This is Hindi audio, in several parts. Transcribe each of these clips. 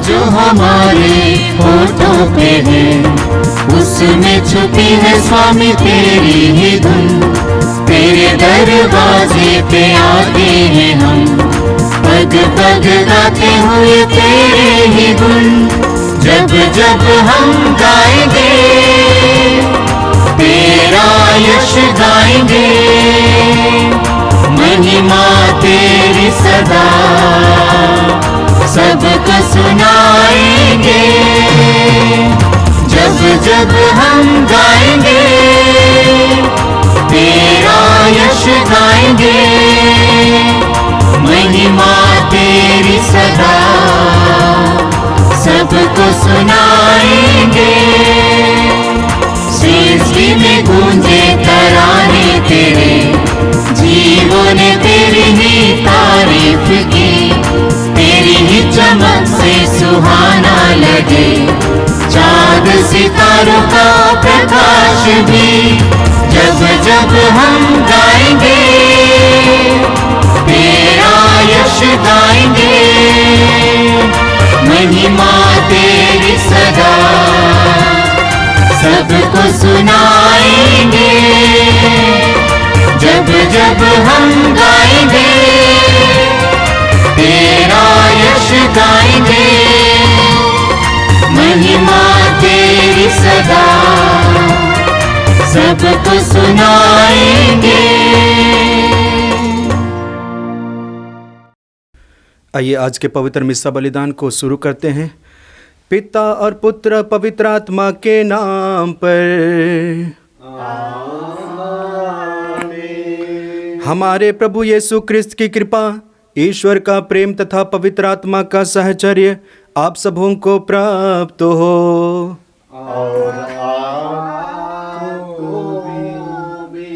जो हमारे होठों पे है, उसमें छुपी है स्वामी तेरी ही धुन। तेरे दरवाजे पे आते हैं हम, पग पग गाते हुए तेरे ही गुण। जब जब हम गाएंगे तेरा यश गाएंगे, महिमा तेरी सदा सबको सुनाएंगे। जब जब हम गाएंगे तेरा यश गाएंगे, महिमा तेरी सदा सबको सुनाएंगे। सृष्टि में गूंजे तराने तेरे, जीवों ने तेरी ही तारीफ की। तेरी ही चमक से सुहाना लगे चाँद सितारों का प्रकाश भी। जब जब हम गाएंगे तेरा यश गाएंगे, महिमा तेरी सदा सबको सुनाएंगे। जब जब हम गाएंगे तेरा यश गाएंगे, महिमा तेरी सदा सबको सुनाएंगे। आइए आज के पवित्र मिस्सा बलिदान को शुरू करते हैं। पिता और पुत्र पवित्र आत्मा के नाम पर आमीन। हमारे प्रभु यीशु क्रिस्त की कृपा, ईश्वर का प्रेम तथा पवित्र आत्मा का सहचर्य आप सबों को प्राप्त हो। और आपको भी।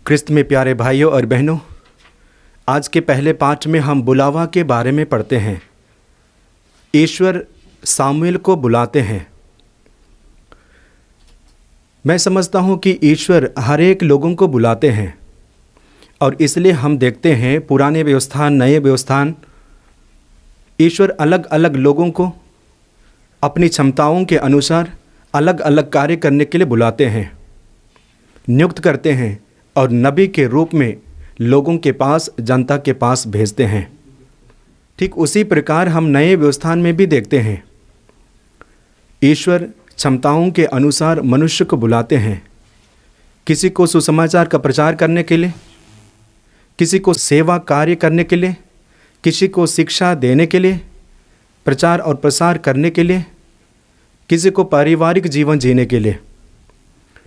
क्रिस्त में प्यारे भाइयों और बहनों, आज के पहले पाठ में हम बुलावा के बारे में पढ़ते हैं। ईश्वर सामुएल को बुलाते हैं। मैं समझता हूँ कि ईश्वर हर एक लोगों को बुलाते हैं, और इसलिए हम देखते हैं पुराने व्यवस्थान नए व्यवस्थान, ईश्वर अलग अलग लोगों को अपनी क्षमताओं के अनुसार अलग अलग कार्य करने के लिए बुलाते हैं, नियुक्त करते हैं और नबी के रूप में लोगों के पास, जनता के पास भेजते हैं। ठीक उसी प्रकार हम नए व्यवस्थान में भी देखते हैं, ईश्वर क्षमताओं के अनुसार मनुष्य को बुलाते हैं। किसी को सुसमाचार का प्रचार करने के लिए, किसी को सेवा कार्य करने के लिए, किसी को शिक्षा देने के लिए, प्रचार और प्रसार करने के लिए, किसी को पारिवारिक जीवन जीने के लिए।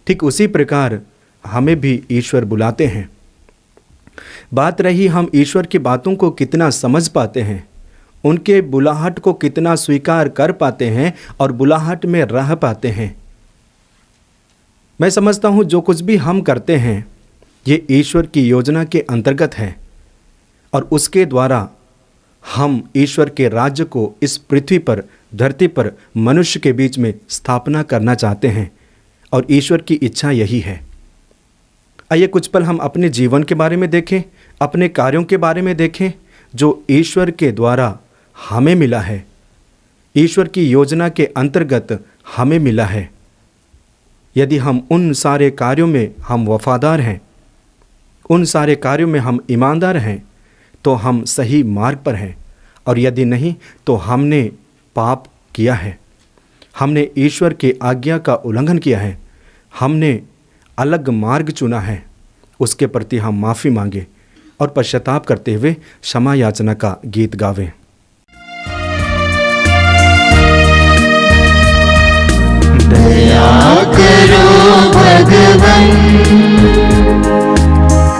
ठीक उसी प्रकार हमें भी ईश्वर बुलाते हैं। बात रही हम ईश्वर की बातों को कितना समझ पाते हैं, उनके बुलाहट को कितना स्वीकार कर पाते हैं और बुलाहट में रह पाते हैं। मैं समझता हूँ जो कुछ भी हम करते हैं ये ईश्वर की योजना के अंतर्गत है, और उसके द्वारा हम ईश्वर के राज्य को इस पृथ्वी पर, धरती पर, मनुष्य के बीच में स्थापना करना चाहते हैं, और ईश्वर की इच्छा यही है। आइए कुछ पल हम अपने जीवन के बारे में देखें, अपने कार्यों के बारे में देखें जो ईश्वर के द्वारा हमें मिला है, ईश्वर की योजना के अंतर्गत हमें मिला है। यदि हम उन सारे कार्यों में हम वफादार हैं, उन सारे कार्यों में हम ईमानदार हैं, तो हम सही मार्ग पर हैं, और यदि नहीं तो हमने पाप किया है, हमने ईश्वर के आज्ञा का उल्लंघन किया है, हमने अलग मार्ग चुना है। उसके प्रति हम माफ़ी मांगे और पश्चाताप करते हुए क्षमा याचना का गीत गावें। दया करो भगवन,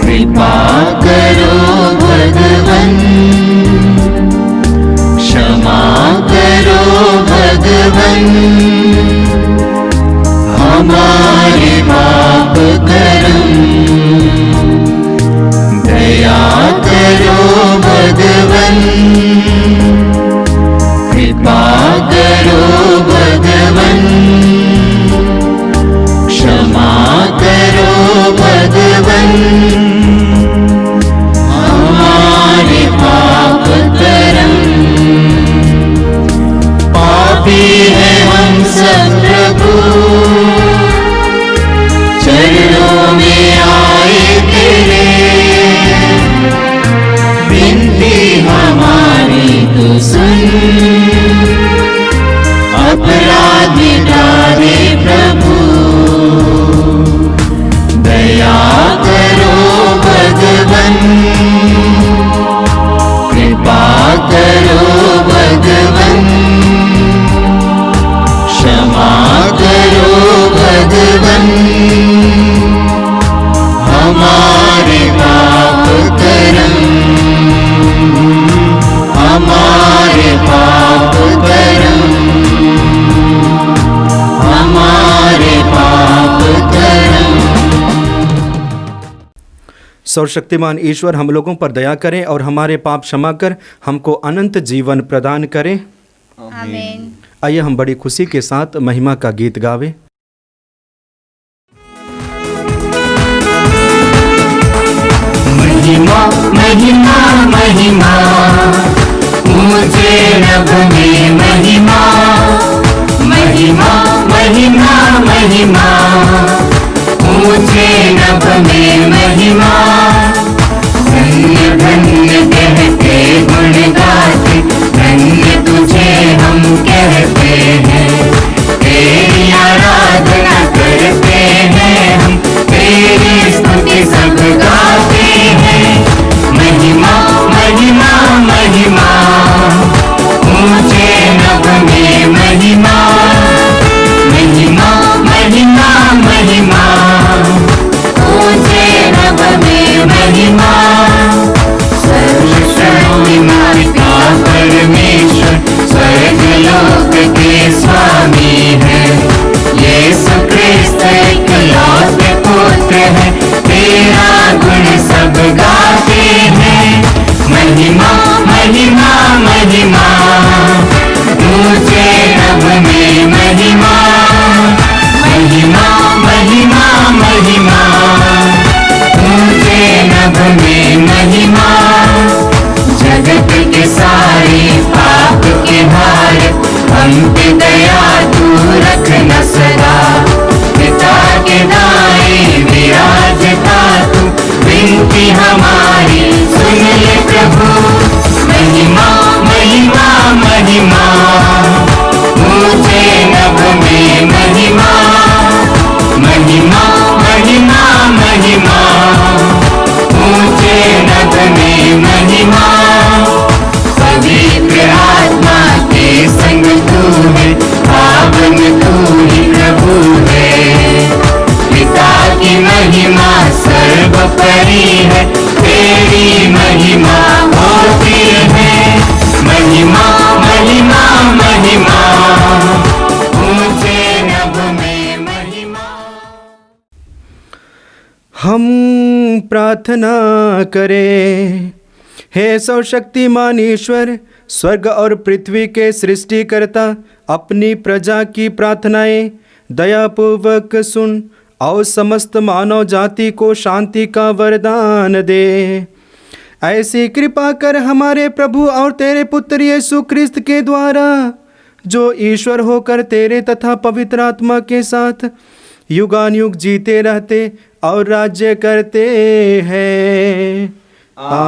कृपा करो भगवन, क्षमा करो भगवन, हमारे पाप कर्म। दया करो भगवन, कृपा करो भगवन, क्षमा करो भगवन, हमारे पाप कर्म। पापी है हम सब प्रभु, चरणों में आए तेरे, विनती हमारी तू सुन, अपराध मिटा दे प्रभु। दया करो भगवन, कृपा करो भगवन, क्षमा करो भगवन, हमारे पाप कर्म, हमारे पाप कर्म, हमारे पाप कर्म। सर्वशक्तिमान ईश्वर हम लोगों पर दया करें और हमारे पाप क्षमा कर हमको अनंत जीवन प्रदान करें। आमीन। आइए हम बड़ी खुशी के साथ महिमा का गीत गावें। महिमा महिमा महिमा, ऊंचे रब में महिमा, महिमा महिमा महिमा, ऊंचे रब में महिमा। धन्य धन्य कहते गुण गाते, धन्य तुझे हम कहते हैं, तेरी आराधना करते हैं हम, तेरी स्तुति सब गाते हैं। महिमा महिमा महिमा, ऊंचे नभ में महिमा, महिमा महिमा महिमा, ऊंचे नभ में महिमा। सर्वशक्तिमान परमेश्वर स्वर्ग लोक के स्वामी है, यीशु क्रिस्त इकलौते पुत्र है, तेरा गुण सब गाते हैं। महिमा महिमा महिमा, ऊंचे नभ में महिमा, महिमा महिमा महिमा, ऊंचे नभ में महिमा। जगत के सारे पाप के भार, हम पे दया तू रखना सदा, पिता के दाएं विराजता तू, विनती हमारी सुन ले प्रभु। महिमा महिमा महिमा, ऊंचे नभ में महिमा, महिमा महिमा महिमा, ऊंचे नभ में महिमा। पवित्र आत्मा के संग तू है, पावन तू ही प्रभु है, पिता की महिमा सर्वोपरि है, तेरी महिमा होती है। महिमा महिमा महिमा, ऊंचे नभ में महिमा। हम प्रार्थना करें। हे सर्वशक्तिमान ईश्वर, स्वर्ग और पृथ्वी के सृष्टिकर्ता, अपनी प्रजा की प्रार्थनाएं दयापूर्वक सुन और समस्त मानव जाति को शांति का वरदान दे। ऐसी कृपा कर हमारे प्रभु और तेरे पुत्र यीशु क्रिस्त के द्वारा, जो ईश्वर होकर तेरे तथा पवित्र आत्मा के साथ युगानुयुग जीते रहते और राज्य करते हैं। आमीन।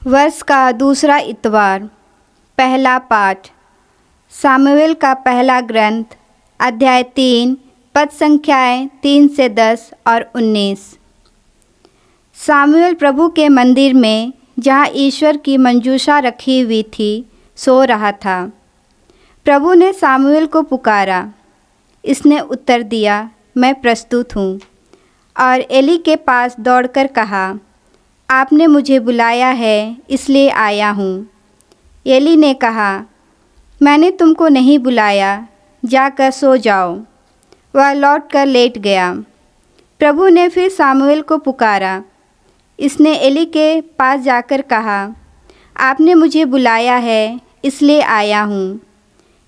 वर्ष का दूसरा इतवार। पहला पाठ सामुएल का पहला ग्रंथ, अध्याय 3, पद संख्याएँ 3 से 10 और 19। सामुएल प्रभु के मंदिर में, जहाँ ईश्वर की मंजूषा रखी हुई थी, सो रहा था। प्रभु ने सामुएल को पुकारा। इसने उत्तर दिया, मैं प्रस्तुत हूँ। और एली के पास दौड़कर कहा, आपने मुझे बुलाया है, इसलिए आया हूँ। एली ने कहा, मैंने तुमको नहीं बुलाया, जाकर सो जाओ। वह लौटकर लेट गया। प्रभु ने फिर सामुएल को पुकारा। इसने एली के पास जाकर कहा, आपने मुझे बुलाया है, इसलिए आया हूँ।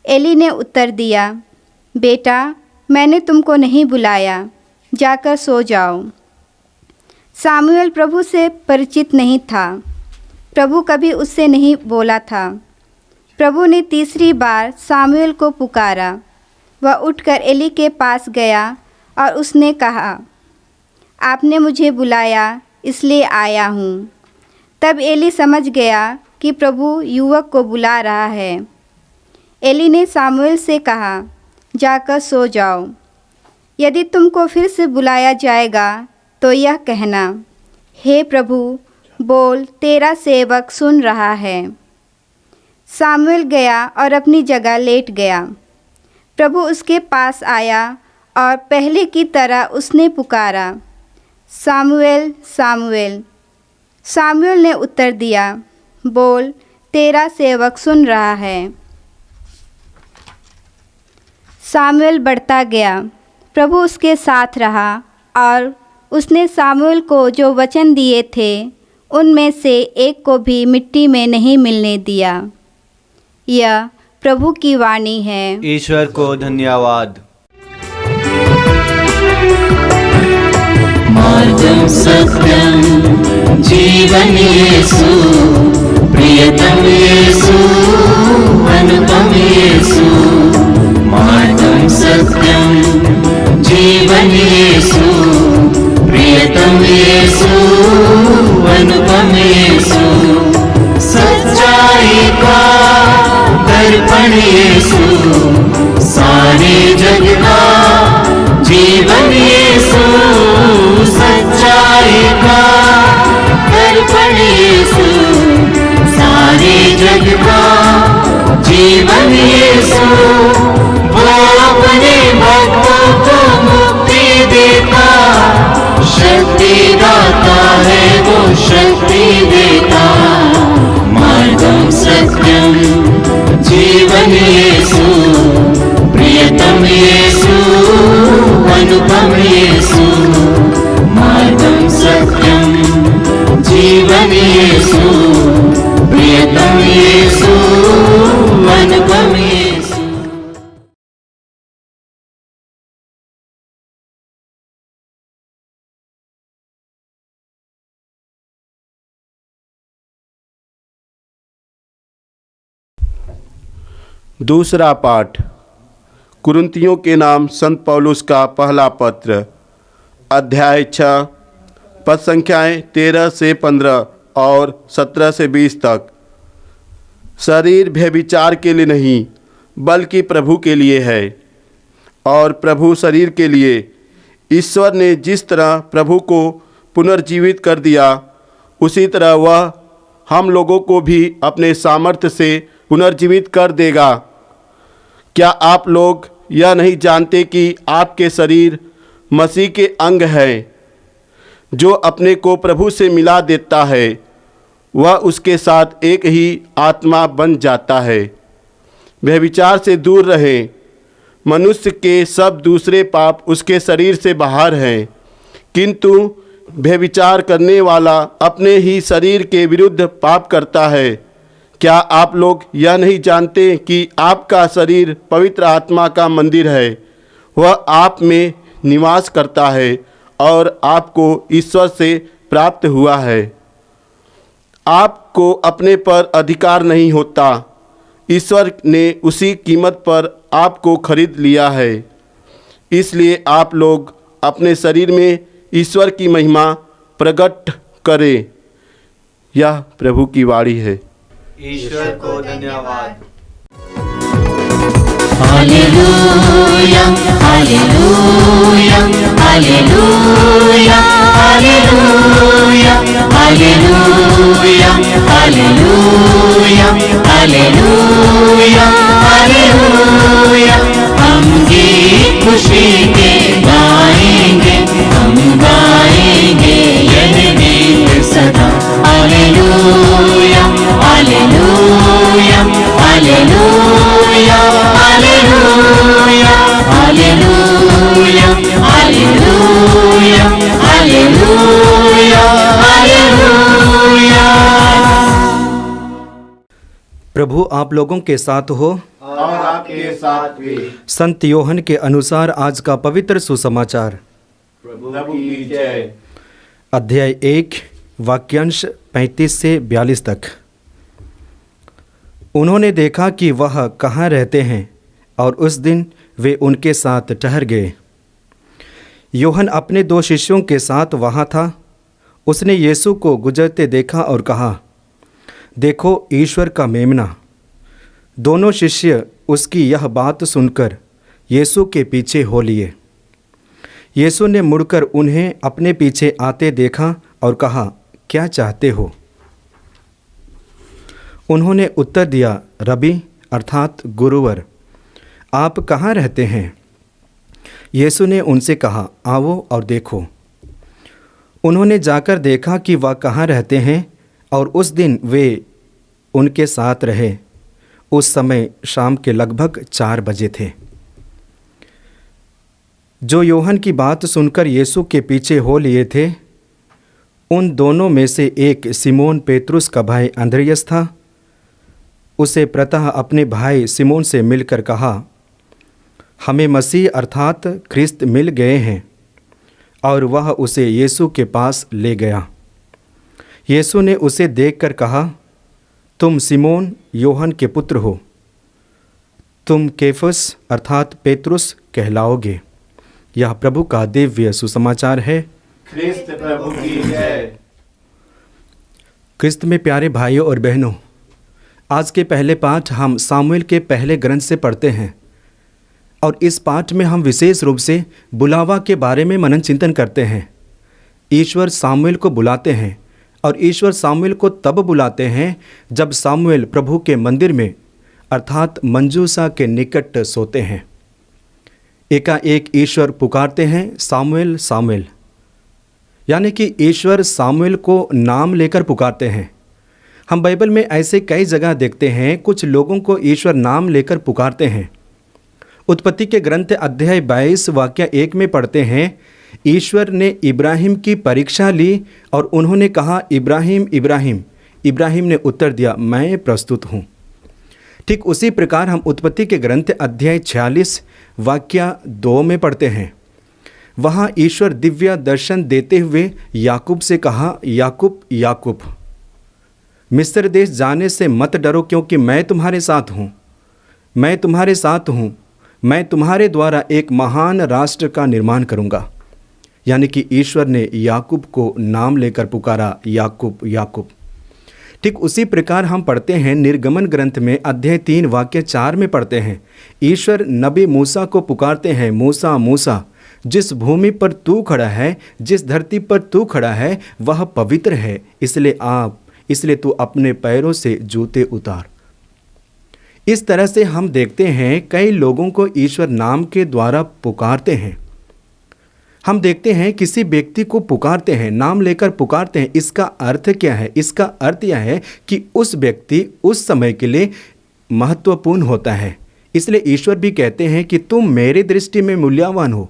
एली ने उत्तर दिया, बेटा, मैंने तुमको नहीं बुलाया, जाकर सो जाओ। सामुएल प्रभु से परिचित नहीं था। प्रभु कभी उससे नहीं बोला था। प्रभु ने तीसरी बार सामुएल को पुकारा। वह उठकर एली के पास गया और उसने कहा, आपने मुझे बुलाया, इसलिए आया हूँ। तब एली समझ गया कि प्रभु युवक को बुला रहा है। एली ने सामुएल से कहा, जाकर सो जाओ। यदि तुमको फिर से बुलाया जाएगा तो यह कहना, हे प्रभु, बोल, तेरा सेवक सुन रहा है। सामुएल गया और अपनी जगह लेट गया। प्रभु उसके पास आया और पहले की तरह उसने पुकारा, सामुएल, सामुएल। सामुएल ने उत्तर दिया, बोल, तेरा सेवक सुन रहा है। सामुएल बढ़ता गया। प्रभु उसके साथ रहा और उसने सामुएल को जो वचन दिए थे उनमें से एक को भी मिट्टी में नहीं मिलने दिया। यह प्रभु की वाणी है। ईश्वर को धन्यवाद। मार्गम सत्यम जीवन यीशु, प्रियतम यीशु, अनुपम यीशु। मार्गम सत्यम जीवन यीशु, प्रियतम यीशु, अनुपम यीशु। सच्चाई का दर्पण यीशु, सारे जग का जीवन यीशु। सच्चाई का दर्पण यीशु, सारे जग का जीवन यीशु। वो अपने भक्तों को मुक्ति देता, शक्ति दाता है वो, शक्ति देता। मार्गम सत्यम जीवन यीशु, प्रियतम यीशु, अनुपम यीशु। मार्गम सत्यम जीवन यीशु, प्रियतम यीशु, अनुपम यीशु। दूसरा पाठ कुरिन्थियों के नाम संत पौलुस का पहला पत्र, अध्याय 6, पद संख्याएँ 13 से 15 और 17 से 20 तक। शरीर व्यभिचार के लिए नहीं बल्कि प्रभु के लिए है, और प्रभु शरीर के लिए। ईश्वर ने जिस तरह प्रभु को पुनर्जीवित कर दिया, उसी तरह वह हम लोगों को भी अपने सामर्थ्य से पुनर्जीवित कर देगा। क्या आप लोग यह नहीं जानते कि आपके शरीर मसीह के अंग हैं? जो अपने को प्रभु से मिला देता है वह उसके साथ एक ही आत्मा बन जाता है। व्यभिचार से दूर रहें। मनुष्य के सब दूसरे पाप उसके शरीर से बाहर हैं, किंतु व्यभिचार करने वाला अपने ही शरीर के विरुद्ध पाप करता है। क्या आप लोग यह नहीं जानते कि आपका शरीर पवित्र आत्मा का मंदिर है? वह आप में निवास करता है और आपको ईश्वर से प्राप्त हुआ है। आपको अपने पर अधिकार नहीं होता। ईश्वर ने उसी कीमत पर आपको खरीद लिया है। इसलिए आप लोग अपने शरीर में ईश्वर की महिमा प्रकट करें। यह प्रभु की वाणी है। ईश्वर को धन्यवाद। Hallelujah, hallelujah, hallelujah, hallelujah, hallelujah, hallelujah, hallelujah, hallelujah. हम गीत खुशी के गाएंगे, हम गाएंगे यह गीत सदा। Hallelujah, hallelujah, hallelujah, hallelujah, hallelujah, hallelujah, hallelujah, hallelujah. प्रभु आप लोगों के साथ हो। और आपके साथ भी। संत योहन के अनुसार आज का पवित्र सुसमाचार। प्रभु की जय। अध्याय 1 वाक्यांश 35 से 42 तक। उन्होंने देखा कि वह कहाँ रहते हैं और उस दिन वे उनके साथ ठहर गए। योहन अपने 2 शिष्यों के साथ वहाँ था। उसने यीशु को गुजरते देखा और कहा, देखो ईश्वर का मेमना। दोनों शिष्य उसकी यह बात सुनकर यीशु के पीछे हो लिए। यीशु ने मुड़कर उन्हें अपने पीछे आते देखा और कहा, क्या चाहते हो? उन्होंने उत्तर दिया, रबी अर्थात गुरुवर, आप कहाँ रहते हैं? यीशु ने उनसे कहा, आओ और देखो। उन्होंने जाकर देखा कि वह कहाँ रहते हैं और उस दिन वे उनके साथ रहे। उस समय शाम के लगभग 4 बजे थे। जो योहन की बात सुनकर यीशु के पीछे हो लिए थे, उन दोनों में से एक सिमोन पेतरुस का भाई अंद्रियास था। उसे प्रतः अपने भाई सिमोन से मिलकर कहा, हमें मसीह अर्थात ख्रिस्त मिल गए हैं, और वह उसे यीशु के पास ले गया। यीशु ने उसे देखकर कहा, तुम सिमोन योहन के पुत्र हो, तुम केफस अर्थात पेतरुस कहलाओगे। यह प्रभु का दिव्य सुसमाचार है। ख्रिस्त प्रभु की जय। क्रिस्त में प्यारे भाइयों और बहनों, आज के पहले पाठ हम सामुएल के पहले ग्रंथ से पढ़ते हैं और इस पाठ में हम विशेष रूप से बुलावा के बारे में मनन चिंतन करते हैं। ईश्वर सामुएल को बुलाते हैं और ईश्वर सामुएल को तब बुलाते हैं जब सामुएल प्रभु के मंदिर में अर्थात मंजूसा के निकट सोते हैं। एकाएक ईश्वर पुकारते हैं, सामुएल सामुएल, यानी कि ईश्वर सामुएल को नाम लेकर पुकारते हैं। हम बाइबल में ऐसे कई जगह देखते हैं कुछ लोगों को ईश्वर नाम लेकर पुकारते हैं। उत्पत्ति के ग्रंथ अध्याय 22 वाक्य 1 में पढ़ते हैं, ईश्वर ने इब्राहिम की परीक्षा ली और उन्होंने कहा, इब्राहिम इब्राहिम। इब्राहिम ने उत्तर दिया, मैं प्रस्तुत हूँ। ठीक उसी प्रकार हम उत्पत्ति के ग्रंथ अध्याय 46 वाक्य 2 में पढ़ते हैं। वहाँ ईश्वर दिव्य दर्शन देते हुए याकूब से कहा, याकूब याकूब, मिस्र देश जाने से मत डरो, क्योंकि मैं तुम्हारे साथ हूँ। मैं तुम्हारे साथ हूँ, मैं तुम्हारे द्वारा एक महान राष्ट्र का निर्माण करूँगा। यानी कि ईश्वर ने याकूब को नाम लेकर पुकारा, याकूब याकूब। ठीक उसी प्रकार हम पढ़ते हैं निर्गमन ग्रंथ में अध्याय 3 वाक्य 4 में पढ़ते हैं, ईश्वर नबी मूसा को पुकारते हैं, मूसा मूसा, जिस भूमि पर तू खड़ा है, जिस धरती पर तू खड़ा है वह पवित्र है, इसलिए तू अपने पैरों से जूते उतार। इस तरह से हम देखते हैं कई लोगों को ईश्वर नाम के द्वारा पुकारते हैं। हम देखते हैं किसी व्यक्ति को पुकारते हैं, नाम लेकर पुकारते हैं। इसका अर्थ क्या है? इसका अर्थ यह है कि उस व्यक्ति उस समय के लिए महत्वपूर्ण होता है। इसलिए ईश्वर भी कहते हैं कि तुम मेरी दृष्टि में मूल्यवान हो,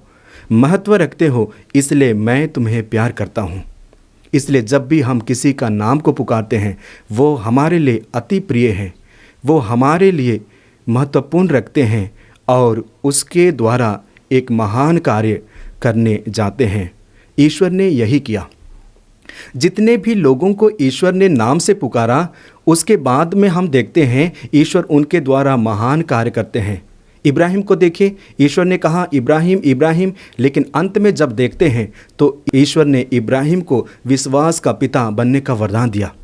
महत्व रखते हो, इसलिए मैं तुम्हें प्यार करता हूँ। इसलिए जब भी हम किसी का नाम को पुकारते हैं वो हमारे लिए अति प्रिय है, वो हमारे लिए महत्वपूर्ण रखते हैं और उसके द्वारा एक महान कार्य करने जाते हैं। ईश्वर ने यही किया। जितने भी लोगों को ईश्वर ने नाम से पुकारा, उसके बाद में हम देखते हैं ईश्वर उनके द्वारा महान कार्य करते हैं। इब्राहिम को देखिए, ईश्वर ने कहा इब्राहिम इब्राहिम, लेकिन अंत में जब देखते हैं तो ईश्वर ने इब्राहिम को विश्वास का पिता बनने का वरदान दिया।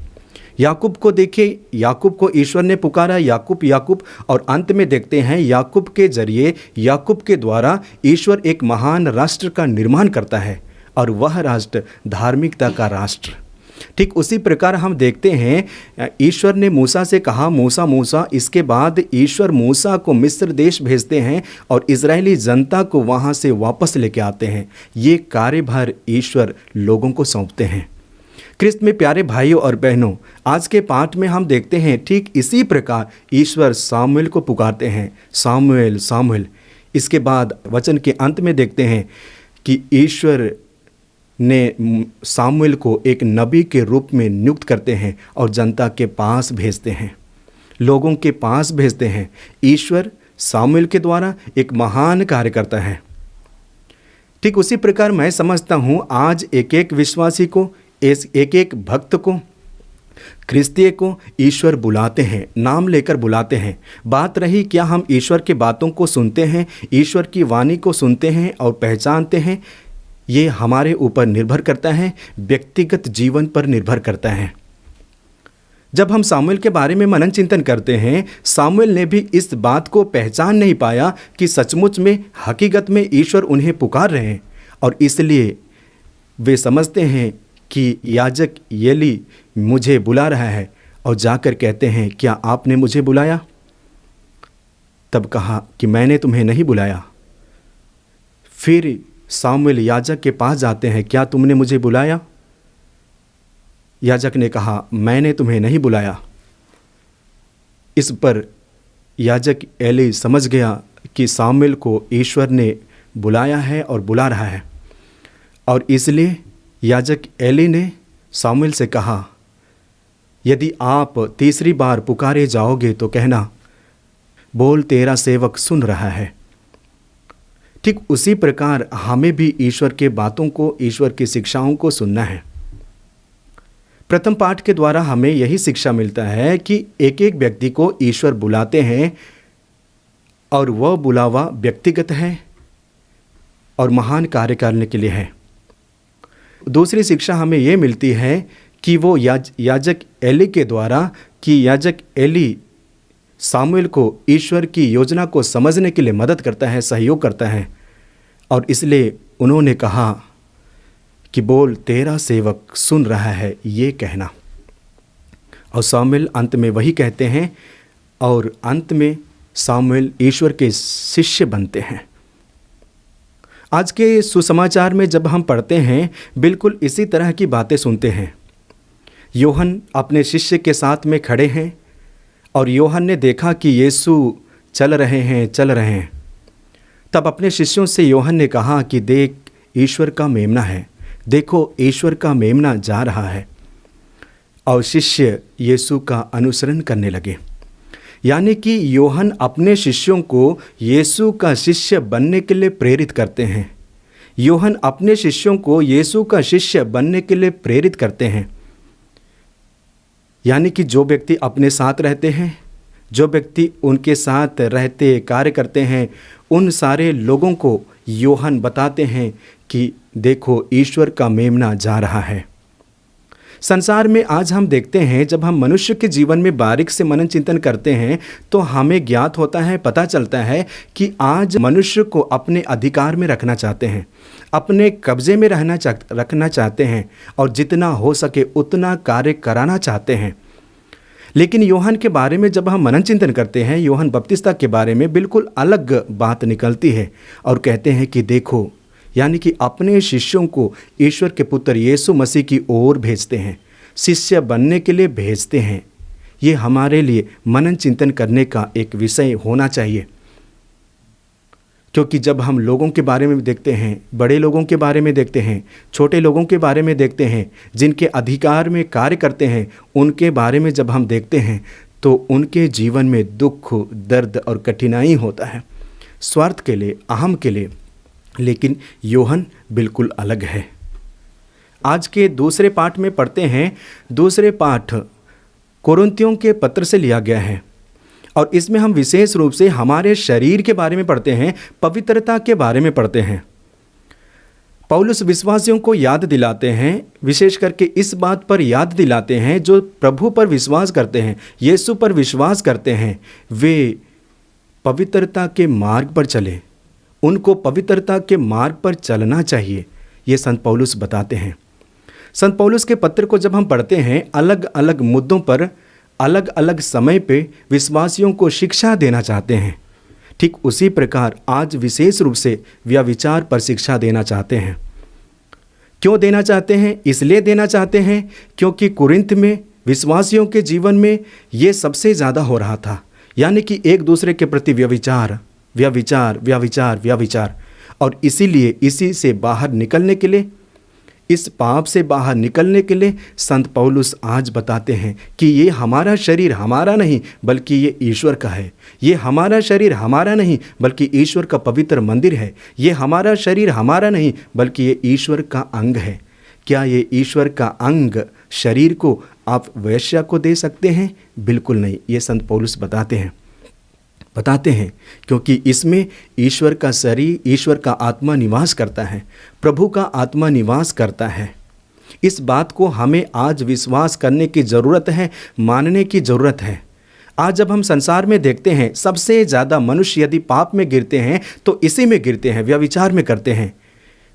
याकूब को देखिए, याकूब को ईश्वर ने पुकारा, याकूब याकूब, और अंत में देखते हैं याकूब के जरिए, याकूब के द्वारा ईश्वर एक महान राष्ट्र का निर्माण करता है और वह राष्ट्र धार्मिकता का राष्ट्र। ठीक उसी प्रकार हम देखते हैं ईश्वर ने मूसा से कहा, मूसा मूसा, इसके बाद ईश्वर मूसा को मिस्र देश भेजते हैं और इजरायली जनता को वहाँ से वापस लेके आते हैं। ये कार्यभार ईश्वर लोगों को सौंपते हैं। क्रिस्त में प्यारे भाइयों और बहनों, आज के पाठ में हम देखते हैं ठीक इसी प्रकार ईश्वर सामुएल को पुकारते हैं, सामुएल सामुएल। इसके बाद वचन के अंत में देखते हैं कि ईश्वर ने सामुएल को एक नबी के रूप में नियुक्त करते हैं और जनता के पास भेजते हैं। लोगों के पास भेजते हैं। ईश्वर सामुएल के द्वारा एक महान कार्य करता है। ठीक उसी प्रकार मैं समझता हूँ आज एक एक विश्वासी को, एक एक भक्त को, क्रिस्तीय को ईश्वर बुलाते हैं, नाम लेकर बुलाते हैं। बात रही क्या हम ईश्वर की बातों को सुनते हैं, ईश्वर की वाणी को सुनते हैं और पहचानते हैं, ये हमारे ऊपर निर्भर करता है, व्यक्तिगत जीवन पर निर्भर करता है। जब हम सामुएल के बारे में मनन चिंतन करते हैं, सामुएल ने भी इस बात को पहचान नहीं पाया कि सचमुच में हकीकत में ईश्वर उन्हें पुकार रहे हैं, और इसलिए वे समझते हैं कि याजक एली मुझे बुला रहा है, और जाकर कहते हैं क्या आपने मुझे बुलाया? तब कहा कि मैंने तुम्हें नहीं बुलाया। फिर सामुएल याजक के पास जाते हैं, क्या तुमने मुझे बुलाया? याजक ने कहा मैंने तुम्हें नहीं बुलाया। इस पर याजक एली समझ गया कि सामुएल को ईश्वर ने बुलाया है और बुला रहा है, और इसलिए याजक एली ने सामुएल से कहा यदि आप तीसरी बार पुकारे जाओगे तो कहना बोल तेरा सेवक सुन रहा है। ठीक उसी प्रकार हमें भी ईश्वर के बातों को, ईश्वर की शिक्षाओं को सुनना है। प्रथम पाठ के द्वारा हमें यही शिक्षा मिलता है कि एक एक व्यक्ति को ईश्वर बुलाते हैं, और वह बुलावा व्यक्तिगत है और महान कार्य करने के लिए है। दूसरी शिक्षा हमें यह मिलती है कि वो याजक एली के द्वारा, कि याजक एली सामुएल को ईश्वर की योजना को समझने के लिए मदद करता है, सहयोग करता है, और इसलिए उन्होंने कहा कि बोल तेरा सेवक सुन रहा है, ये कहना। और सामुएल अंत में वही कहते हैं, और अंत में सामुएल ईश्वर के शिष्य बनते हैं। आज के सुसमाचार में जब हम पढ़ते हैं, बिल्कुल इसी तरह की बातें सुनते हैं। योहन अपने शिष्य के साथ में खड़े हैं, और योहन ने देखा कि यीशु चल रहे हैं। तब अपने शिष्यों से योहन ने कहा कि देख ईश्वर का मेमना है, देखो ईश्वर का मेमना जा रहा है। और शिष्य यीशु का अनुसरण करने लगे। यानी कि योहन अपने शिष्यों को यीशु का शिष्य बनने के लिए प्रेरित करते हैं। योहन अपने शिष्यों को यीशु का शिष्य बनने के लिए प्रेरित करते हैं। यानी कि जो व्यक्ति अपने साथ रहते हैं, जो व्यक्ति उनके साथ रहते कार्य करते हैं, उन सारे लोगों को योहन बताते हैं कि देखो ईश्वर का मेमना जा रहा है। संसार में आज हम देखते हैं, जब हम मनुष्य के जीवन में बारीक से मनन चिंतन करते हैं तो हमें ज्ञात होता है, पता चलता है कि आज मनुष्य को अपने अधिकार में रखना चाहते हैं, अपने कब्जे में रखना चाहते हैं, और जितना हो सके उतना कार्य कराना चाहते हैं। लेकिन योहन के बारे में जब हम मनन चिंतन करते हैं, योहन बपतिस्ता के बारे में बिल्कुल अलग बात निकलती है, और कहते हैं कि देखो, यानी कि अपने शिष्यों को ईश्वर के पुत्र यीशु मसीह की ओर भेजते हैं, शिष्य बनने के लिए भेजते हैं। ये हमारे लिए मनन चिंतन करने का एक विषय होना चाहिए, क्योंकि जब हम लोगों के बारे में देखते हैं, बड़े लोगों के बारे में देखते हैं, छोटे लोगों के बारे में देखते हैं, जिनके अधिकार में कार्य करते हैं, उनके बारे में जब हम देखते हैं तो उनके जीवन में दुख, दर्द और कठिनाई होता है, स्वार्थ के लिए, अहम के लिए। लेकिन योहन बिल्कुल अलग है। आज के दूसरे पाठ में पढ़ते हैं। दूसरे पाठ कोरिन्थियों के पत्र से लिया गया है, और इसमें हम विशेष रूप से हमारे शरीर के बारे में पढ़ते हैं, पवित्रता के बारे में पढ़ते हैं। पौलुस विश्वासियों को याद दिलाते हैं, विशेष करके इस बात पर याद दिलाते हैं, जो प्रभु पर विश्वास करते हैं, यीशु पर विश्वास करते हैं, वे पवित्रता के मार्ग पर चले। उनको पवित्रता के मार्ग पर चलना चाहिए, ये संत पौलुस बताते हैं। संत पौलुस के पत्र को जब हम पढ़ते हैं, अलग अलग मुद्दों पर अलग अलग समय पे विश्वासियों को शिक्षा देना चाहते हैं। ठीक उसी प्रकार आज विशेष रूप से व्यभिचार पर शिक्षा देना चाहते हैं। क्यों देना चाहते हैं? इसलिए देना चाहते हैं क्योंकि कुरिन्थ में विश्वासियों के जीवन में ये सबसे ज़्यादा हो रहा था, यानी कि एक दूसरे के प्रति व्यभिचार, व्यभिचार, व्यभिचार, व्यभिचार। और इसीलिए इसी से बाहर निकलने के लिए, इस पाप से बाहर निकलने के लिए संत पौलुस आज बताते हैं कि ये हमारा शरीर हमारा नहीं बल्कि ये ईश्वर का है। ये हमारा शरीर हमारा नहीं बल्कि ईश्वर का पवित्र मंदिर है। ये हमारा शरीर हमारा नहीं बल्कि ये ईश्वर का अंग है। क्या ये ईश्वर का अंग शरीर को आप वेश्या को दे सकते हैं? बिल्कुल नहीं। ये संत पौलुस बताते हैं क्योंकि इसमें ईश्वर का शरीर, ईश्वर का आत्मा निवास करता है, प्रभु का आत्मा निवास करता है। इस बात को हमें आज विश्वास करने की ज़रूरत है, मानने की ज़रूरत है। आज जब हम संसार में देखते हैं सबसे ज़्यादा मनुष्य यदि पाप में गिरते हैं तो इसी में गिरते हैं, व्यभिचार में करते हैं।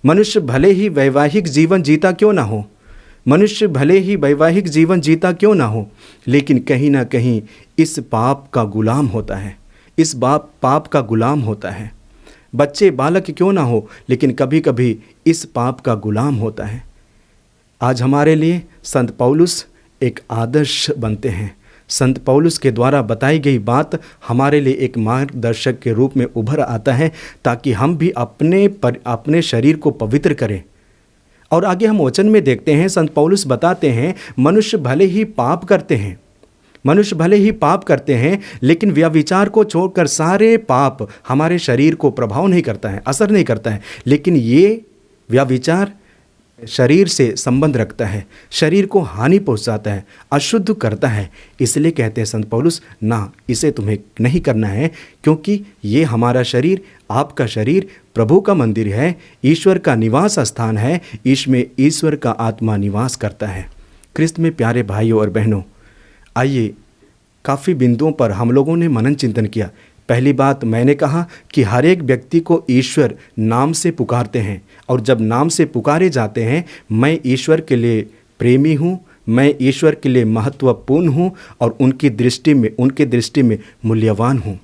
मनुष्य भले ही वैवाहिक जीवन जीता क्यों ना हो, मनुष्य भले ही वैवाहिक जीवन जीता क्यों ना हो, लेकिन कहीं ना कहीं इस पाप का गुलाम होता है, इस पाप का गुलाम होता है। बच्चे बालक क्यों ना हो, लेकिन कभी कभी इस पाप का गुलाम होता है। आज हमारे लिए संत पौलुस एक आदर्श बनते हैं। संत पौलुस के द्वारा बताई गई बात हमारे लिए एक मार्गदर्शक के रूप में उभर आता है ताकि हम भी अपने शरीर को पवित्र करें। और आगे हम वचन में देखते हैं संत पौलुस बताते हैं मनुष्य भले ही पाप करते हैं, मनुष्य भले ही पाप करते हैं, लेकिन व्यभिचार को छोड़कर सारे पाप हमारे शरीर को प्रभाव नहीं करता है, असर नहीं करता है। लेकिन ये व्यभिचार शरीर से संबंध रखता है, शरीर को हानि पहुंचाता है, अशुद्ध करता है। इसलिए कहते हैं संत पौलुस, ना, इसे तुम्हें नहीं करना है, क्योंकि ये हमारा शरीर, आपका शरीर प्रभु का मंदिर है, ईश्वर का निवास स्थान है, इसमें ईश्वर का आत्मा निवास करता है। क्रिस्त में प्यारे भाइयों और बहनों, आइए काफ़ी बिंदुओं पर हम लोगों ने मनन चिंतन किया। पहली बात मैंने कहा कि हर एक व्यक्ति को ईश्वर नाम से पुकारते हैं, और जब नाम से पुकारे जाते हैं, मैं ईश्वर के लिए प्रेमी हूँ, मैं ईश्वर के लिए महत्वपूर्ण हूँ और उनकी दृष्टि में मूल्यवान हूँ।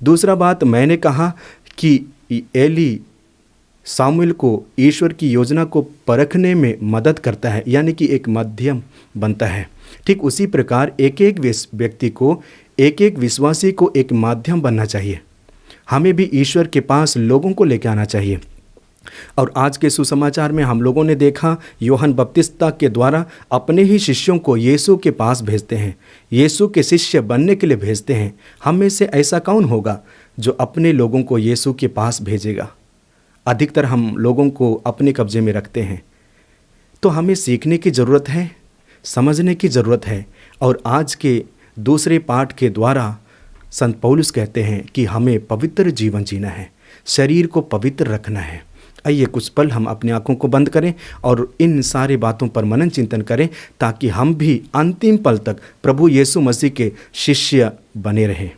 दूसरा बात मैंने कहा कि एली सामुएल को ईश्वर की योजना को परखने में मदद करता है, यानी कि एक माध्यम बनता है। ठीक उसी प्रकार एक एक व्यक्ति को, एक एक विश्वासी को एक माध्यम बनना चाहिए। हमें भी ईश्वर के पास लोगों को लेकर आना चाहिए। और आज के सुसमाचार में हम लोगों ने देखा यूहन्ना बपतिस्ता के द्वारा अपने ही शिष्यों को यीशु के पास भेजते हैं, यीशु के शिष्य बनने के लिए भेजते हैं। हम में से ऐसा कौन होगा जो अपने लोगों को यीशु के पास भेजेगा? अधिकतर हम लोगों को अपने कब्जे में रखते हैं। तो हमें सीखने की ज़रूरत है, समझने की ज़रूरत है। और आज के दूसरे पाठ के द्वारा संत पौलुस कहते हैं कि हमें पवित्र जीवन जीना है, शरीर को पवित्र रखना है। आइए कुछ पल हम अपनी आंखों को बंद करें और इन सारी बातों पर मनन चिंतन करें ताकि हम भी अंतिम पल तक प्रभु यीशु मसीह के शिष्य बने रहें।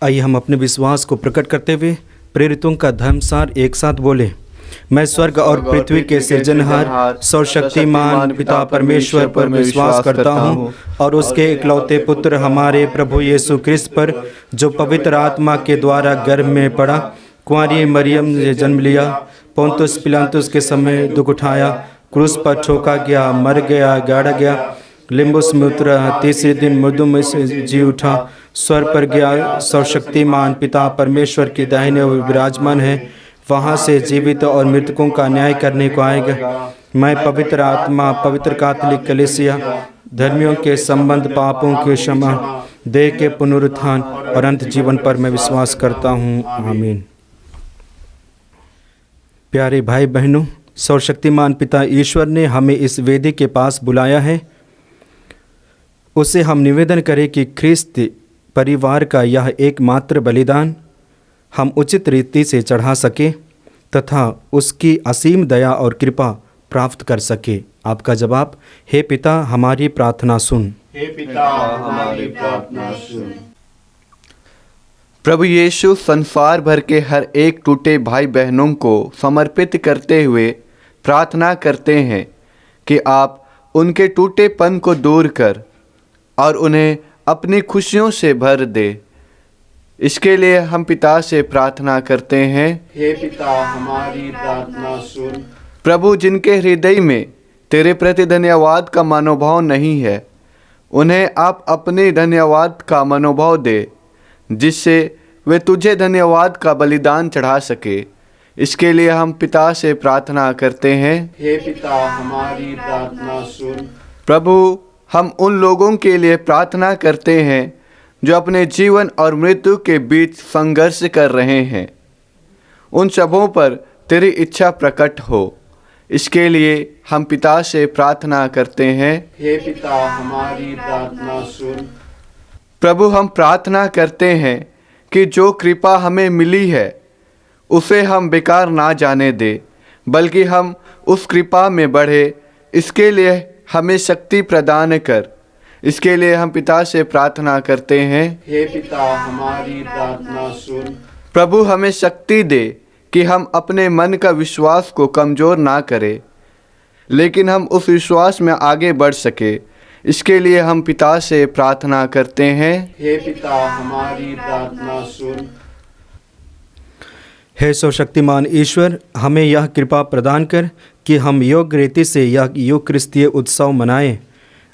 आइए हम अपने विश्वास को प्रकट करते हुए प्रेरितों का धर्मसार एक साथ बोले। मैं स्वर्ग और पृथ्वी के सृजनहार सर्वशक्तिमान पिता परमेश्वर पर विश्वास करता हूँ और उसके इकलौते पुत्र हमारे प्रभु यीशु क्रिस्त पर, जो पवित्र आत्मा के द्वारा गर्भ में पड़ा, कुंवारी मरियम से जन्म लिया, पोंतुस पिलातुस के समय दुख उठाया, क्रूस पर ठोका गया, मर गया, गाड़ा गया, लिम्बुस में उतरा, तीसरे दिन मृत्यु में से जी उठा, स्वर्ग पर गया, सर्वशक्तिमान पिता परमेश्वर के दाहिने ओर विराजमान है, वहाँ से जीवित और मृतकों का न्याय करने को आएगा। मैं पवित्र आत्मा, पवित्र कैथोलिक कलीसिया, धर्मियों के संबंध, पापों की क्षमा, देह के पुनरुत्थान और अंत जीवन पर मैं विश्वास करता हूँ। आमीन। प्यारे भाई बहनों, सर्वशक्तिमान पिता ईश्वर ने हमें इस वेदी के पास बुलाया है। उससे हम निवेदन करें कि ख्रिस्त परिवार का यह एकमात्र बलिदान हम उचित रीति से चढ़ा सके तथा उसकी असीम दया और कृपा प्राप्त कर सके। आपका जवाब, हे पिता हमारी प्रार्थना सुन। हे पिता हमारी प्रार्थना सुन। प्रभु यीशु संसार भर के हर एक टूटे भाई बहनों को समर्पित करते हुए प्रार्थना करते हैं कि आप उनके टूटेपन को दूर कर और उन्हें अपनी खुशियों से भर दे। इसके लिए हम पिता से प्रार्थना करते हैं, हे पिता हमारी प्रार्थना सुन। प्रभु, जिनके हृदय में तेरे प्रति धन्यवाद का मनोभाव नहीं है, उन्हें आप अपने धन्यवाद का मनोभाव दे, जिससे वे तुझे धन्यवाद का बलिदान चढ़ा सके। इसके लिए हम पिता से प्रार्थना करते हैं। हे पिता, हमारी प्रार्थना सुन। प्रभु, हम उन लोगों के लिए प्रार्थना करते हैं जो अपने जीवन और मृत्यु के बीच संघर्ष कर रहे हैं। उन सबों पर तेरी इच्छा प्रकट हो, इसके लिए हम पिता से प्रार्थना करते हैं। हे पिता, हमारी प्रार्थना सुन। प्रभु, हम प्रार्थना करते हैं कि जो कृपा हमें मिली है उसे हम बेकार ना जाने दे, बल्कि हम उस कृपा में बढ़े। इसके लिए हमें शक्ति प्रदान कर। इसके लिए हम पिता से प्रार्थना करते हैं। हे पिता, हमारी प्रार्थना सुन। प्रभु, हमें शक्ति दे कि हम अपने मन का विश्वास को कमज़ोर ना करें, लेकिन हम उस विश्वास में आगे बढ़ सके। इसके लिए हम पिता से प्रार्थना करते हैं। हे पिता, हमारी प्रार्थना सुन। हे सर्वशक्तिमान ईश्वर, हमें यह कृपा प्रदान कर कि हम योग्य रीति से यह युग क्रिस्तीय उत्सव मनाएं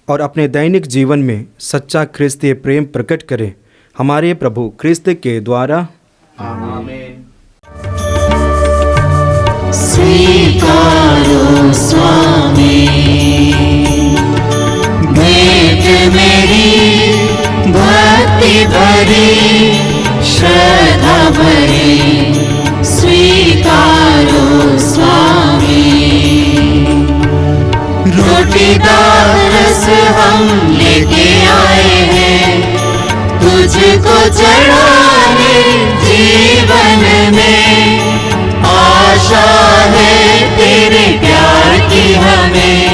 और अपने दैनिक जीवन में सच्चा क्रिस्तीय प्रेम प्रकट करें। हमारे प्रभु क्रिस्त के द्वारा आमीन। स्वीकारो स्वामी भेंट मेरी, भक्ति भरी श्रद्धा भरी। स्वीकारो स्वामी, रोटी दाल रस हम लेके आए हैं, तुझको चढ़ाने जीवन में। आशा है तेरे प्यार की हमें,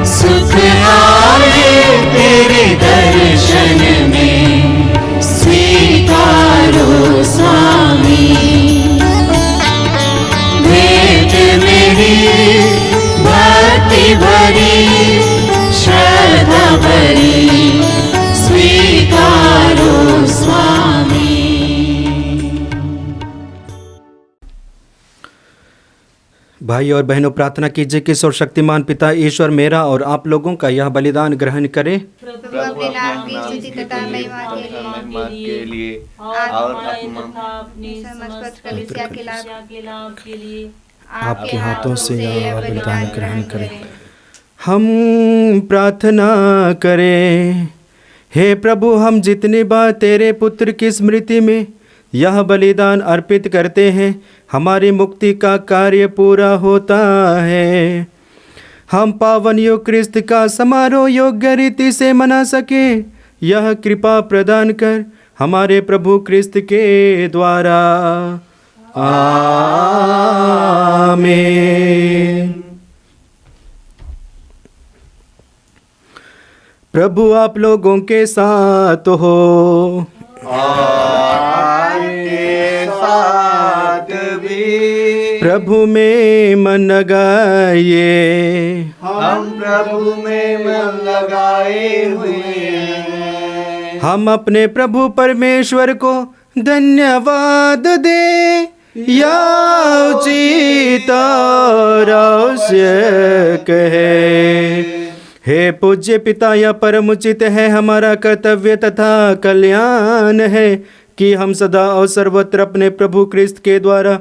सुख आए तेरे दर्शन में। स्वीकारो स्वामी, भेंट मेरी, भक्ति भरी श्रद्धा भरी। स्वीकारो स्वामी। भाई और बहनों, प्रार्थना कीजिए कि सर्वशक्तिमान पिता ईश्वर मेरा और आप लोगों का यह बलिदान ग्रहण करे। प्रभु अपने नाम की स्तुति तथा महिमा के लिए और अपने समस्त कलीसिया के लाभ के लिए आपके हाथों से यह बलिदान ग्रहण करें। हम प्रार्थना करें। हे प्रभु, हम जितनी बार तेरे पुत्र की स्मृति में यह बलिदान अर्पित करते हैं, हमारी मुक्ति का कार्य पूरा होता है। हम पावन युग क्रिस्त का समारोह योग्य रीति से मना सके, यह कृपा प्रदान कर हमारे प्रभु क्रिस्त के द्वारा। आमीन। प्रभु आप लोगों के साथ हो। प्रभु में मन लगाइए, हम प्रभु में मन लगाए हुए हैं। हम अपने प्रभु परमेश्वर को धन्यवाद दें, या उचित और आवश्यक है। हे पूज्य पिता, यह परम उचित है, हमारा कर्तव्य तथा कल्याण है कि हम सदा और सर्वत्र अपने प्रभु क्रिस्त के द्वारा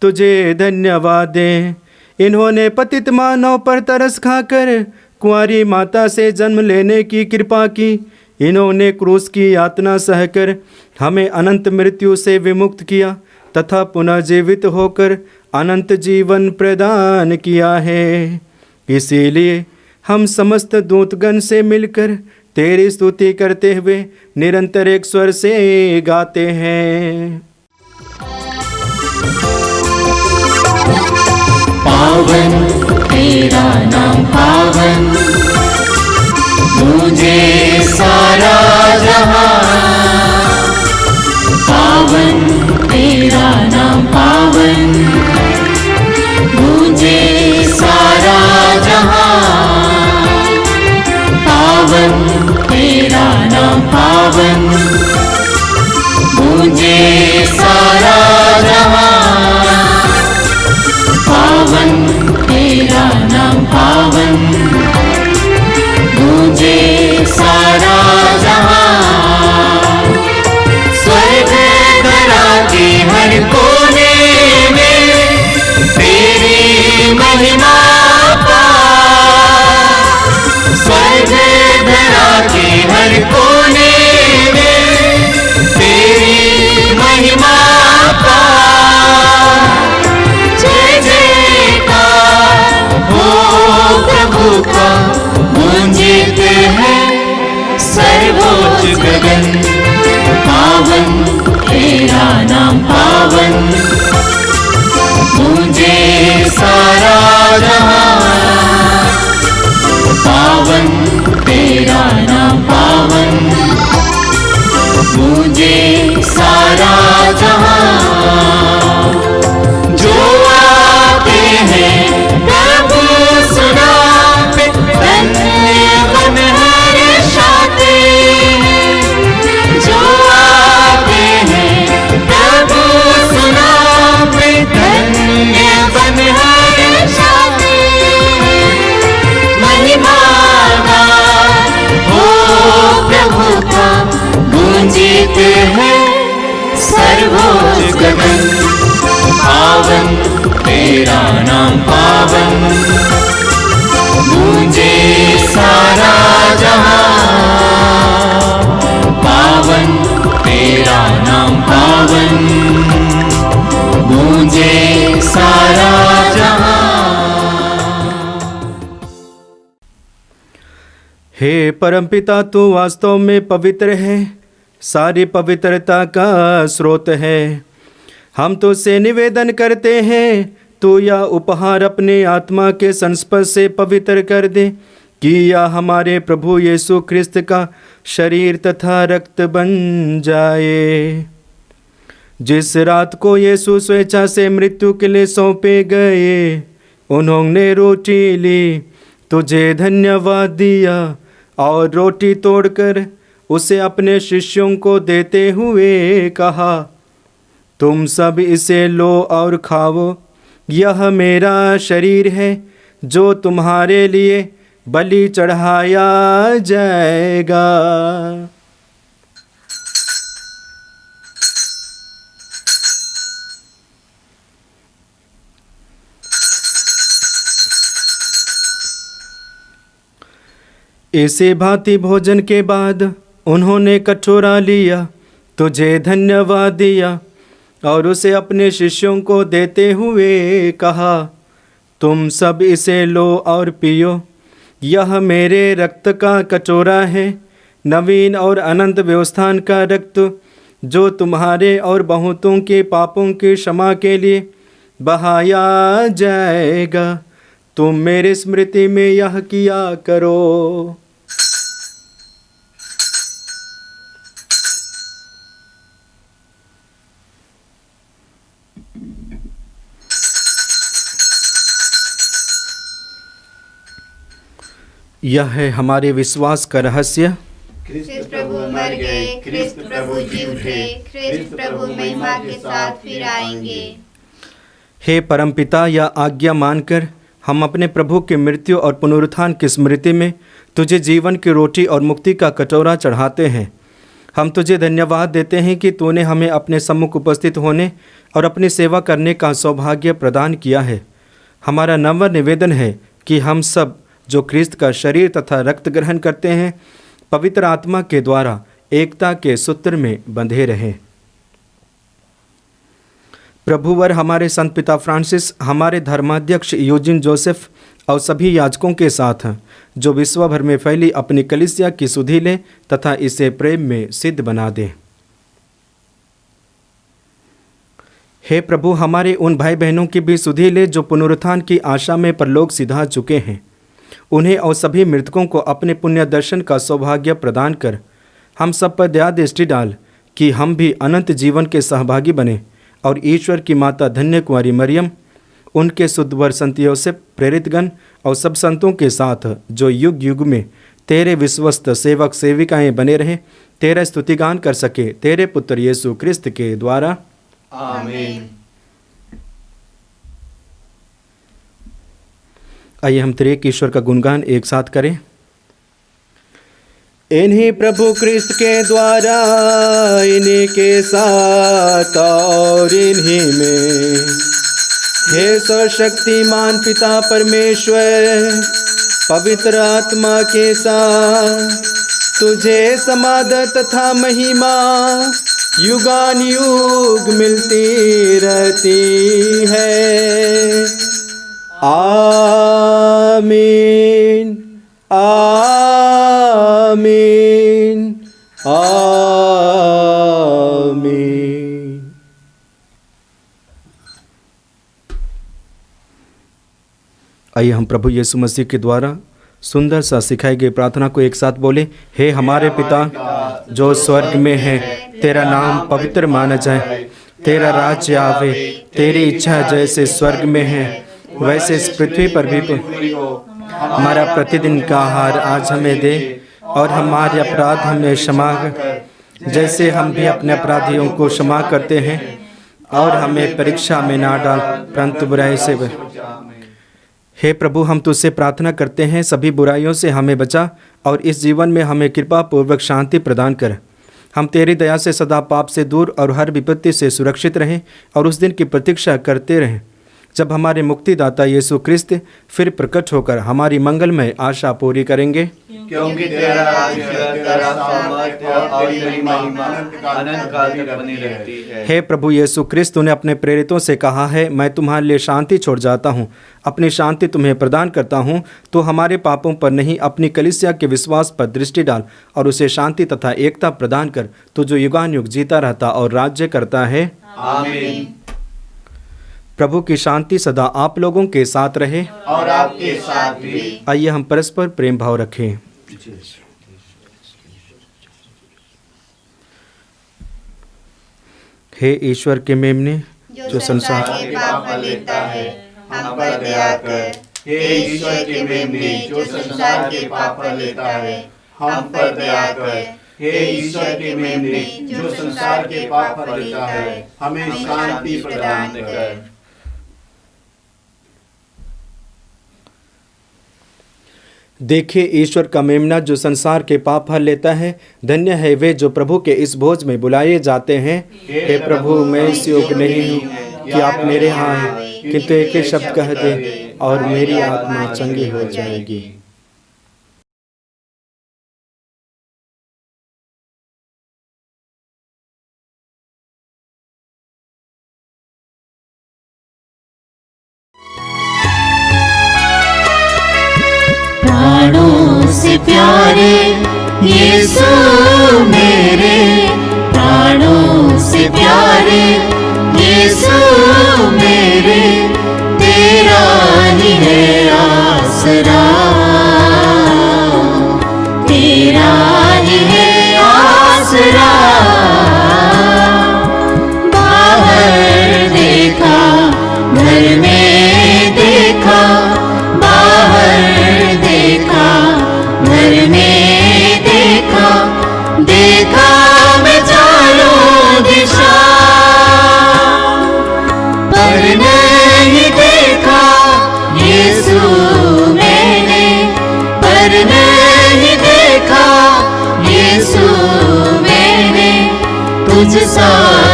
तुझे धन्यवाद दें। इन्होंने पतित मानव पर तरस खाकर कुंवारी माता से जन्म लेने की कृपा की। इन्होंने क्रूस की यातना सहकर हमें अनंत मृत्यु से विमुक्त किया तथा पुनः जीवित होकर अनंत जीवन प्रदान किया है। इसीलिए हम समस्त दूतगण से मिलकर तेरी स्तुति करते हुए निरंतर एक स्वर से गाते हैं। पावन तेरा नाम पावन, तुझे सारा जहां। पावन तेरा नाम पावन, तुझे सारा जहां। पावन तेरा नाम पावन, तुझे सारा जहां। पावन तेरा नाम पावन, तुझे सारा जहां। गगन, पावन तेरा नाम पावन, गूंजे सारा जहां, पावन तेरा नाम पावन, गूंजे सारा जहां। जो आते हैं प्रभु सुनाते, धन्य मन हर्षाते हैं। जो आते हैं प्रभु सुनाते, धन्य मन हर्षाते हैं। महिमा हो प्रभु का, गूंजित है सर्वोच्च गगन, पावन तेरा नाम पावन, गूंजे सारा जहां, पावन तेरा नाम पावन, गूंजे सारा जहां। हे परमपिता, तू वास्तव में पवित्र है, सारी पवित्रता का स्रोत है। हम तो से निवेदन करते हैं, तू यह उपहार अपने आत्मा के संस्पर्श से पवित्र कर दे, कि यह हमारे प्रभु यीशु ख्रिस्त का शरीर तथा रक्त बन जाए। जिस रात को यीशु स्वेच्छा से मृत्यु के लिए सौंपे गए, उन्होंने रोटी ली, तुझे धन्यवाद दिया और रोटी तोड़कर उसे अपने शिष्यों को देते हुए कहा, तुम सब इसे लो और खाओ, यह मेरा शरीर है जो तुम्हारे लिए बलि चढ़ाया जाएगा। इसी भांति भोजन के बाद उन्होंने कटोरा लिया, तुझे धन्यवाद दिया और उसे अपने शिष्यों को देते हुए कहा, तुम सब इसे लो और पियो, यह मेरे रक्त का कटोरा है, नवीन और अनंत व्यवस्थान का रक्त, जो तुम्हारे और बहुतों के पापों की क्षमा के लिए बहाया जाएगा। तुम मेरी स्मृति में यह किया करो। यह है हमारे विश्वास का रहस्य। ख्रिस्त प्रभु मर गए, ख्रिस्त प्रभु जी उठे, ख्रिस्त प्रभु महिमा के साथ फिर आएंगे। हे परमपिता, यह आज्ञा मानकर हम अपने प्रभु की मृत्यु और पुनरुत्थान की स्मृति में तुझे जीवन की रोटी और मुक्ति का कटोरा चढ़ाते हैं। हम तुझे धन्यवाद देते हैं कि तूने हमें अपने सम्मुख उपस्थित होने और अपनी सेवा करने का सौभाग्य प्रदान किया है। हमारा नम्र निवेदन है कि हम सब जो ख्रिस्त का शरीर तथा रक्त ग्रहण करते हैं, पवित्र आत्मा के द्वारा एकता के सूत्र में बंधे रहें। प्रभुवर हमारे संत पिता फ्रांसिस, हमारे धर्माध्यक्ष यूजिन जोसेफ और सभी याजकों के साथ जो विश्व भर में फैली अपनी कलीसिया की सुधि ले तथा इसे प्रेम में सिद्ध बना दे। हे प्रभु, हमारे उन भाई बहनों की भी सुधि ले जो पुनरुत्थान की आशा में परलोक सिधा चुके हैं। उन्हें और सभी मृतकों को अपने पुण्य दर्शन का सौभाग्य प्रदान कर हम सब पर दया दृष्टि डाल कि हम भी अनंत जीवन के सहभागी बने और ईश्वर की माता धन्य कुंवारी मरियम, उनके शुद्धवर संत योसेफ, प्रेरितगण और सब संतों के साथ जो युग युग में तेरे विश्वस्त सेवक सेविकाएं बने रहे, तेरा स्तुतिगान कर सके, तेरे पुत्र यीशु ख्रिस्त के द्वारा। आमीन। आइए हम त्रिएक ईश्वर का गुणगान एक साथ करें। इन्हीं प्रभु ख्रिस्त के द्वारा, इन्हीं के साथ और इन्हीं में, हे सर्वशक्तिमान पिता परमेश्वर, पवित्र आत्मा के साथ तुझे समादर तथा महिमा युगानुयुग मिलती रहती है। आमीन, आमीन, आमीन। आइए हम प्रभु यीशु मसीह के द्वारा सुंदर सा सिखाई गई प्रार्थना को एक साथ बोले। हे हमारे पिता जो स्वर्ग में है, तेरा नाम पवित्र माना जाए, तेरा राज्य आवे, तेरी इच्छा जैसे स्वर्ग में है वैसे इस पृथ्वी पर भी हमारा प्रतिदिन का आहार आज हमें दे, और हमारे अपराध हमें क्षमा कर जैसे हम भी अपने अपराधियों को क्षमा करते हैं, और हमें परीक्षा में ना डाल परंतु बुराई से हे प्रभु, हम तुझसे प्रार्थना करते हैं सभी बुराइयों से हमें बचा, और इस जीवन में हमें कृपा पूर्वक शांति प्रदान कर। हम तेरी दया से सदा पाप से दूर और हर विपत्ति से सुरक्षित रहें, और उस दिन की प्रतीक्षा करते रहें जब हमारे मुक्तिदाता यीशु क्रिस्त फिर प्रकट होकर हमारी मंगलमय आशा पूरी करेंगे। क्योंकि तेरा राज्य, तेरा सामर्थ्य और तेरी महिमा अनंत काल तक बनी रहती है। हे प्रभु यीशु क्रिस्त, तूने अपने प्रेरितों से कहा है, मैं तुम्हारे लिए शांति छोड़ जाता हूँ, अपनी शांति तुम्हें प्रदान करता हूँ। तो हमारे पापों पर नहीं, अपनी कलीसिया के विश्वास पर दृष्टि डाल और उसे शांति तथा एकता प्रदान कर, तो जो युगानुयुग जीता रहता और राज्य करता है। आमीन। प्रभु की शांति सदा आप लोगों के साथ रहे और आपके साथ भी। आइए हम परस्पर प्रेम भाव रखें। हे ईश्वर के मेमने जो संसार के पाप लेता है, हम पर दया कर। हे ईश्वर के मेमने जो संसार के पाप लेता है, हम पर दया कर। हे ईश्वर के मेमने जो संसार के पाप लेता है, हमें शांति प्रदान कर। देखिए ईश्वर का मेमना जो संसार के पाप हर लेता है। धन्य है वे जो प्रभु के इस भोज में बुलाए जाते हैं। हे प्रभु, मैं इस योग्य नहीं हूँ कि आप मेरे यहाँ आएं, किंतु एक ही शब्द कह दे और मेरी आत्मा चंगी हो जाएगी। प्राणों से प्यारे यीशु मेरे, प्राणों से प्यारे यीशु मेरे, तेरा ही है आसरा, तेरा ही है आसरा। बाहर देखा, घर में देखा, बाहर देखा, घर में देखा, देखा मैं चारों दिशा, पर नहीं देखा यीशु मैंने, पर नहीं देखा यीशु मैंने, तुझ सा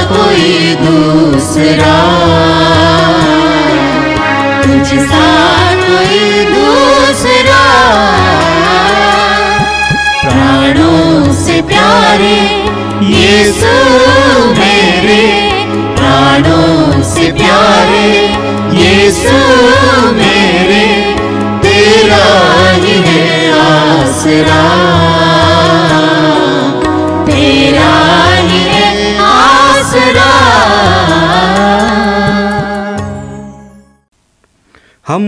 कोई दूसरा, तुझ सा कोई दूसरा। प्राणों से प्यारे यीशु मेरे, प्राणों से प्यारे यीशु मेरे, तेरा ही है आसरा, तेरा ही है आसरा। हम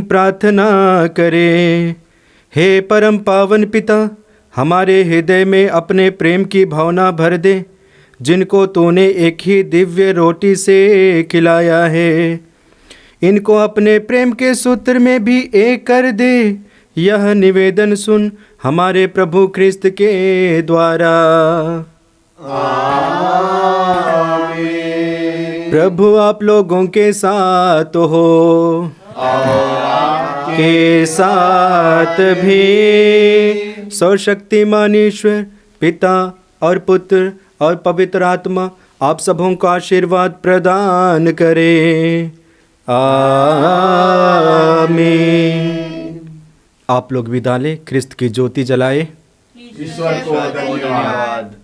प्रार्थना करें। हे परम पावन पिता, हमारे हृदय में अपने प्रेम की भावना भर दे, जिनको तूने एक ही दिव्य रोटी से खिलाया है। इनको अपने प्रेम के सूत्र में भी एक कर दे। यह निवेदन सुन हमारे प्रभु ख्रिस्त के द्वारा। प्रभु आप लोगों के साथ हो, के साथ भी। सर्वशक्तिमान ईश्वर पिता और पुत्र और पवित्र आत्मा आप सबों को आशीर्वाद प्रदान करे। आमीन। आप लोग विदा लें, ख्रिस्त की ज्योति जलाए। ईश्वर को धन्यवाद।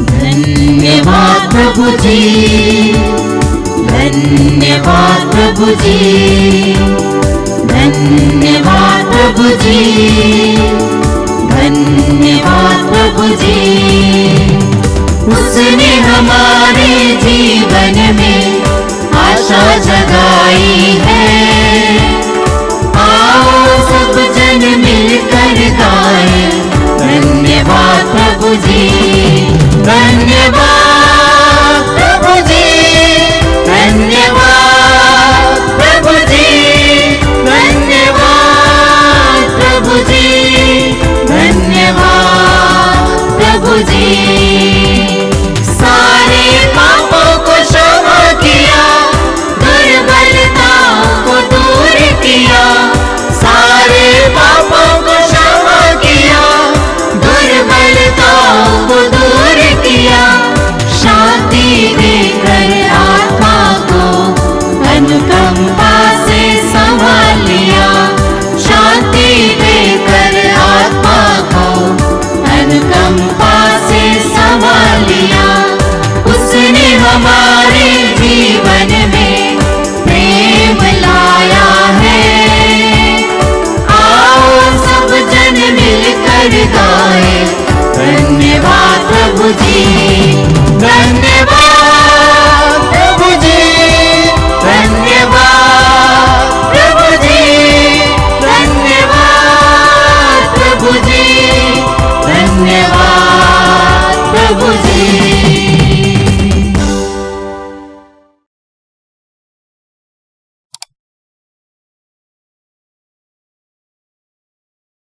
धन्यवाद प्रभु जी, धन्यवाद प्रभु जी, धन्यवाद प्रभु जी, धन्यवाद प्रभु जी। उसने हमारे जीवन में आशा जगाई है। आओ सब जन मिलकर गाएं, धन्यवाद प्रभु जी, धन्यवाद प्रभु जी, धन्यवाद प्रभु जी, धन्यवाद प्रभु जी, धन्यवाद प्रभु जी। सारे पापों को क्षमा किया, दुर्बलताओं को दूर किया। सारे पापों को क्षमा किया, दुर्बलताओं को दूर किया। शांति देकर आत्मा को अनुकंपा से संभाल लिया। शांति देकर आत्मा को अनुकंपा से संभाल लिया। उसने हमारे जीवन में प्रेम लाया है। आओ सब जन मिलकर गाएं, धन्यवाद प्रभु जी, धन्यवाद प्रभु जी, धन्यवाद प्रभु जी, धन्यवाद प्रभु जी, धन्यवाद प्रभु जी।